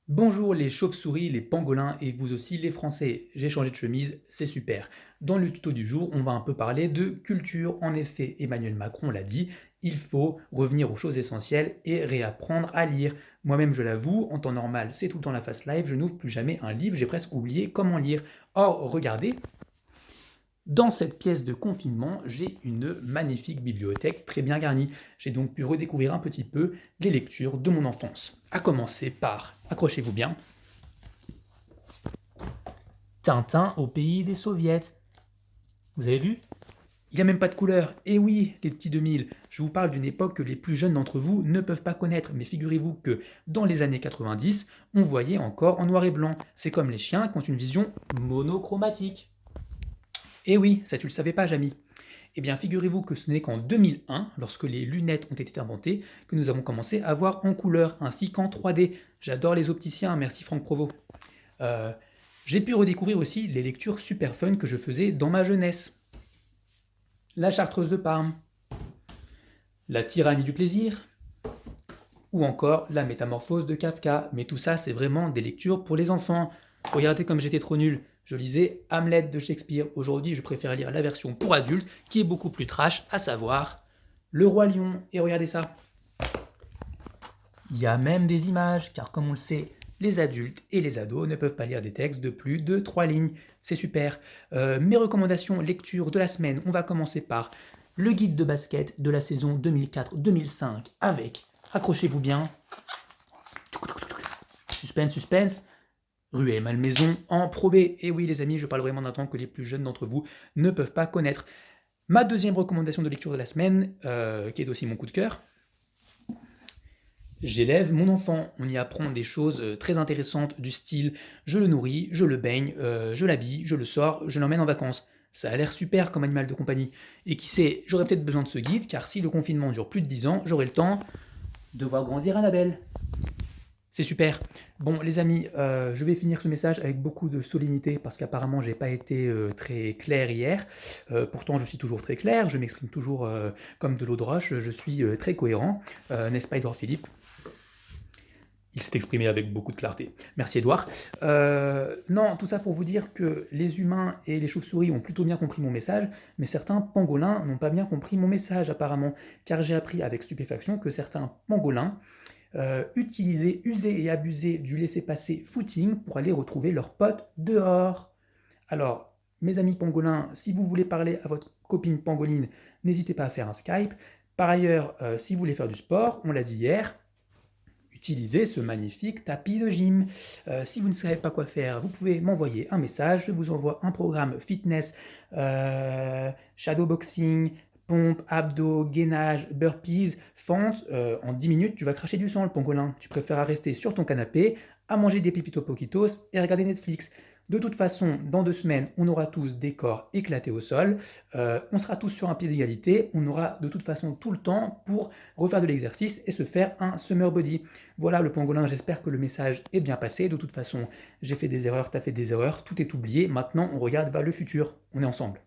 Bonjour les chauves-souris, les pangolins et vous aussi les Français. J'ai changé de chemise, c'est super. Dans le tuto du jour, on va un peu parler de culture. En effet, Emmanuel Macron l'a dit, il faut revenir aux choses essentielles et réapprendre à lire. Moi-même, je l'avoue, en temps normal, c'est tout le temps la fast live, je n'ouvre plus jamais un livre, j'ai presque oublié comment lire. Or, regardez, dans cette pièce de confinement, j'ai une magnifique bibliothèque très bien garnie. J'ai donc pu redécouvrir un petit peu les lectures de mon enfance. À commencer par, accrochez-vous bien, Tintin au pays des soviets. Vous avez vu? Il n'y a même pas de couleur. Et oui, les petits 2000, je vous parle d'une époque que les plus jeunes d'entre vous ne peuvent pas connaître. Mais figurez-vous que dans les années 90, on voyait encore en noir et blanc. C'est comme les chiens qui ont une vision monochromatique. Et oui, ça tu le savais pas, Jamy. Eh bien, figurez-vous que ce n'est qu'en 2001, lorsque les lunettes ont été inventées, que nous avons commencé à voir en couleur, ainsi qu'en 3D. J'adore les opticiens, merci Franck Provost. Euh, j'ai pu redécouvrir aussi les lectures super fun que je faisais dans ma jeunesse. La Chartreuse de Parme, La tyrannie du plaisir, ou encore La métamorphose de Kafka. Mais tout ça, c'est vraiment des lectures pour les enfants. Regardez comme j'étais trop nul. Je lisais Hamlet de Shakespeare. Aujourd'hui, je préfère lire la version pour adultes, qui est beaucoup plus trash, à savoir Le Roi Lion. Et regardez ça. Il y a même des images, car comme on le sait, les adultes et les ados ne peuvent pas lire des textes de plus de 3 lignes. C'est super. Mes recommandations lecture de la semaine, on va commencer par le guide de basket de la saison 2004-2005 avec, accrochez-vous bien, suspense, suspense, Ruelle Malmaison en Pro B. Et oui les amis, je parle vraiment d'un temps que les plus jeunes d'entre vous ne peuvent pas connaître. Ma deuxième recommandation de lecture de la semaine, qui est aussi mon coup de cœur, J'élève mon enfant, on y apprend des choses très intéressantes du style je le nourris, je le baigne, je l'habille, je le sors, je l'emmène en vacances. Ça a l'air super comme animal de compagnie. Et qui sait, j'aurais peut-être besoin de ce guide car si le confinement dure plus de 10 ans, j'aurai le temps de voir grandir Annabelle. C'est super. Bon les amis, je vais finir ce message avec beaucoup de solennité parce qu'apparemment j'ai pas été très clair hier. Pourtant je suis toujours très clair, je m'exprime toujours comme de l'eau de roche, je suis très cohérent, n'est-ce pas Edouard Philippe? Il s'est exprimé avec beaucoup de clarté. Merci Edouard. Non, tout ça pour vous dire que les humains et les chauves-souris ont plutôt bien compris mon message, mais certains pangolins n'ont pas bien compris mon message apparemment, car j'ai appris avec stupéfaction que certains pangolins utilisaient, usaient et abusaient du laisser-passer footing pour aller retrouver leurs potes dehors. Alors, mes amis pangolins, si vous voulez parler à votre copine pangoline, n'hésitez pas à faire un Skype. Par ailleurs, si vous voulez faire du sport, on l'a dit hier, utilisez ce magnifique tapis de gym. Si vous ne savez pas quoi faire, vous pouvez m'envoyer un message, je vous envoie un programme fitness, shadowboxing, pompe, abdos, gainage, burpees, fente. En 10 minutes, tu vas cracher du sang, le pangolin. Tu préfères rester sur ton canapé, à manger des pépitos poquitos et regarder Netflix. De toute façon, dans 2 semaines, on aura tous des corps éclatés au sol, on sera tous sur un pied d'égalité, on aura de toute façon tout le temps pour refaire de l'exercice et se faire un summer body. Voilà le pangolin, j'espère que le message est bien passé. De toute façon, j'ai fait des erreurs, t'as fait des erreurs, tout est oublié. Maintenant, on regarde vers le futur. On est ensemble.